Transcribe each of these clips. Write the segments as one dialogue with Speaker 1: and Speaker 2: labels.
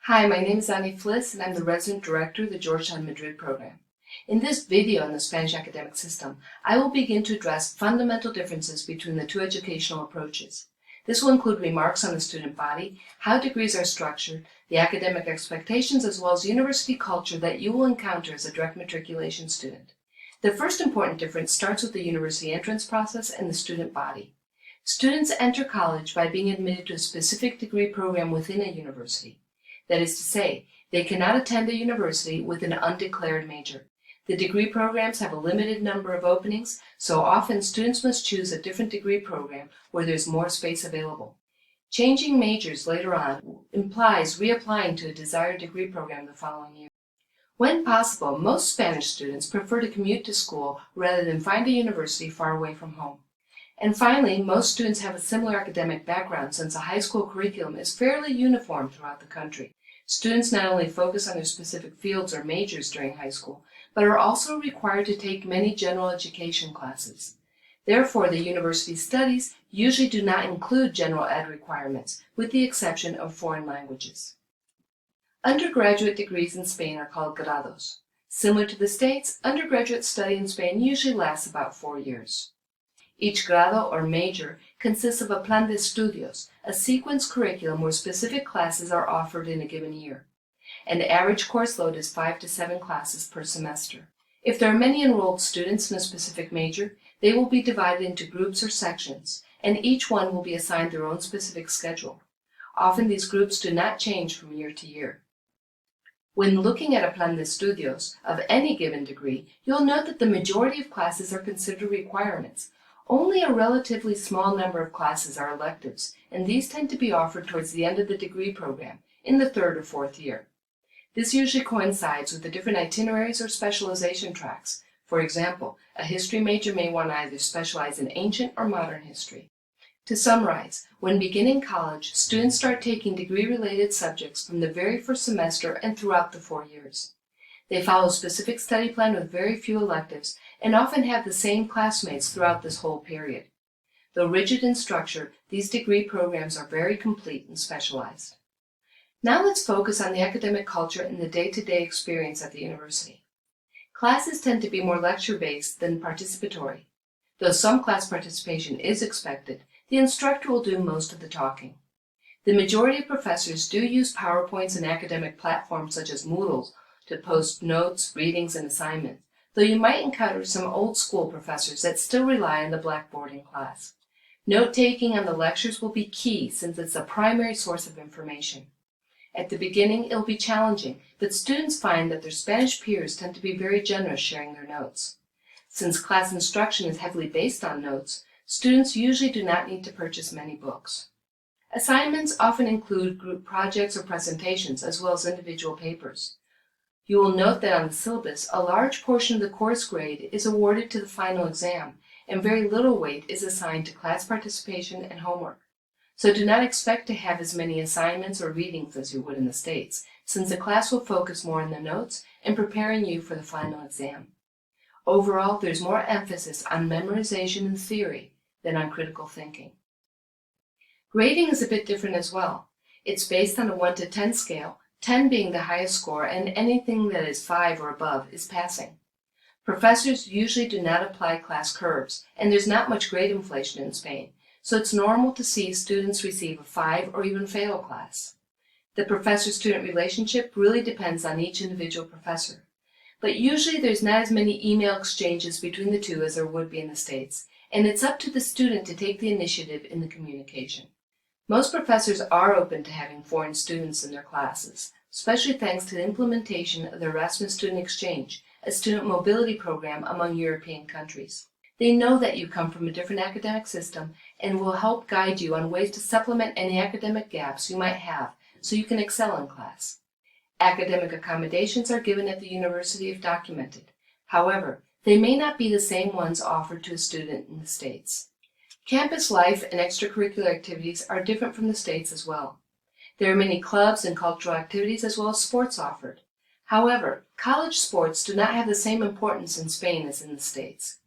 Speaker 1: Hi, my name is Annie Fliss, and I'm the Resident Director of the Georgetown Madrid program. In this video on the Spanish academic system, I will begin to address fundamental differences between the two educational approaches. This will include remarks on the student body, how degrees are structured, the academic expectations, as well as university culture that you will encounter as a direct matriculation student. The first important difference starts with the university entrance process and the student body. Students enter college by being admitted to a specific degree program within a university. That is to say, they cannot attend a university with an undeclared major. The degree programs have a limited number of openings, so often students must choose a different degree program where there's more space available. Changing majors later on implies reapplying to a desired degree program the following year. When possible, most Spanish students prefer to commute to school rather than find a university far away from home. And finally, most students have a similar academic background since a high school curriculum is fairly uniform throughout the country. Students not only focus on their specific fields or majors during high school, but are also required to take many general education classes. Therefore, the university studies usually do not include general ed requirements, with the exception of foreign languages. Undergraduate degrees in Spain are called Grados. Similar to the States, undergraduate study in Spain usually lasts about 4 years. Each grado or major consists of a plan de estudios, a sequenced curriculum where specific classes are offered in a given year. An average course load is 5 to 7 classes per semester. If there are many enrolled students in a specific major, they will be divided into groups or sections, and each one will be assigned their own specific schedule. Often these groups do not change from year to year. When looking at a plan de estudios of any given degree, you'll note that the majority of classes are considered requirements. Only a relatively small number of classes are electives, and these tend to be offered towards the end of the degree program, in the 3rd or 4th year. This usually coincides with the different itineraries or specialization tracks. For example, a history major may want to either specialize in ancient or modern history. To summarize, when beginning college, students start taking degree-related subjects from the very first semester and throughout the 4 years. They follow a specific study plan with very few electives and often have the same classmates throughout this whole period. Though rigid in structure, these degree programs are very complete and specialized. Now let's focus on the academic culture and the day-to-day experience at the university. Classes tend to be more lecture-based than participatory. Though some class participation is expected, the instructor will do most of the talking. The majority of professors do use PowerPoints and academic platforms such as Moodle to post notes, readings, and assignments, though you might encounter some old-school professors that still rely on the blackboard in class. Note-taking on the lectures will be key since it's a primary source of information. At the beginning, it'll be challenging, but students find that their Spanish peers tend to be very generous sharing their notes. Since class instruction is heavily based on notes, students usually do not need to purchase many books. Assignments often include group projects or presentations, as well as individual papers. You will note that on the syllabus, a large portion of the course grade is awarded to the final exam, and very little weight is assigned to class participation and homework. So do not expect to have as many assignments or readings as you would in the States, since the class will focus more on the notes and preparing you for the final exam. Overall, there's more emphasis on memorization and theory than on critical thinking. Grading is a bit different as well. It's based on a 1 to 10 scale, 10 being the highest score, and anything that is 5 or above is passing. Professors usually do not apply class curves, and there's not much grade inflation in Spain, so it's normal to see students receive a 5 or even fail a class. The professor-student relationship really depends on each individual professor, but usually there's not as many email exchanges between the two as there would be in the States, and it's up to the student to take the initiative in the communication. Most professors are open to having foreign students in their classes, especially thanks to the implementation of the Erasmus Student Exchange, a student mobility program among European countries. They know that you come from a different academic system and will help guide you on ways to supplement any academic gaps you might have so you can excel in class. Academic accommodations are given at the university if documented. However, they may not be the same ones offered to a student in the States. Campus life and extracurricular activities are different from the States as well. There are many clubs and cultural activities as well as sports offered. However, college sports do not have the same importance in Spain as in the States.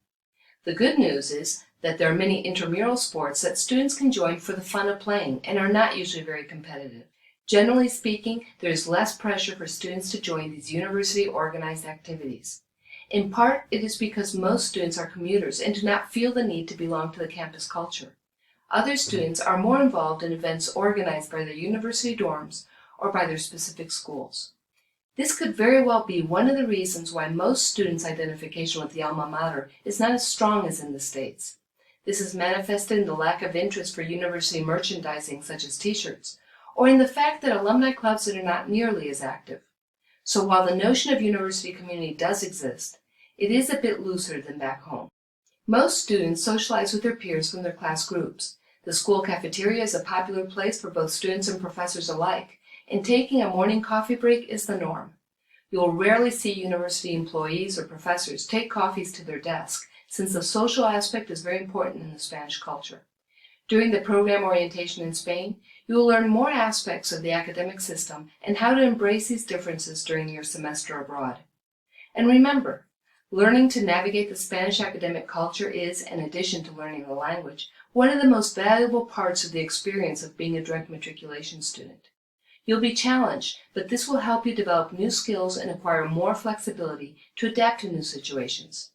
Speaker 1: The good news is that there are many intramural sports that students can join for the fun of playing and are not usually very competitive. Generally speaking, there is less pressure for students to join these university-organized activities. In part, it is because most students are commuters and do not feel the need to belong to the campus culture. Other students are more involved in events organized by their university dorms or by their specific schools. This could very well be one of the reasons why most students' identification with the alma mater is not as strong as in the States. This is manifested in the lack of interest for university merchandising such as t-shirts, or in the fact that alumni clubs are not nearly as active. So while the notion of university community does exist, it is a bit looser than back home. Most students socialize with their peers from their class groups. The school cafeteria is a popular place for both students and professors alike, and taking a morning coffee break is the norm. You'll rarely see university employees or professors take coffees to their desk, since the social aspect is very important in the Spanish culture. During the program orientation in Spain, you will learn more aspects of the academic system and how to embrace these differences during your semester abroad. And remember, learning to navigate the Spanish academic culture is, in addition to learning the language, one of the most valuable parts of the experience of being a direct matriculation student. You'll be challenged, but this will help you develop new skills and acquire more flexibility to adapt to new situations.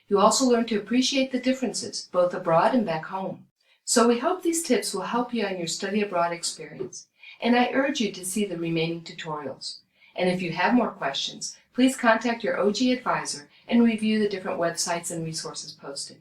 Speaker 1: You also learn to appreciate the differences, both abroad and back home. So we hope these tips will help you on your study abroad experience, and I urge you to see the remaining tutorials. And if you have more questions, please contact your OG advisor and review the different websites and resources posted.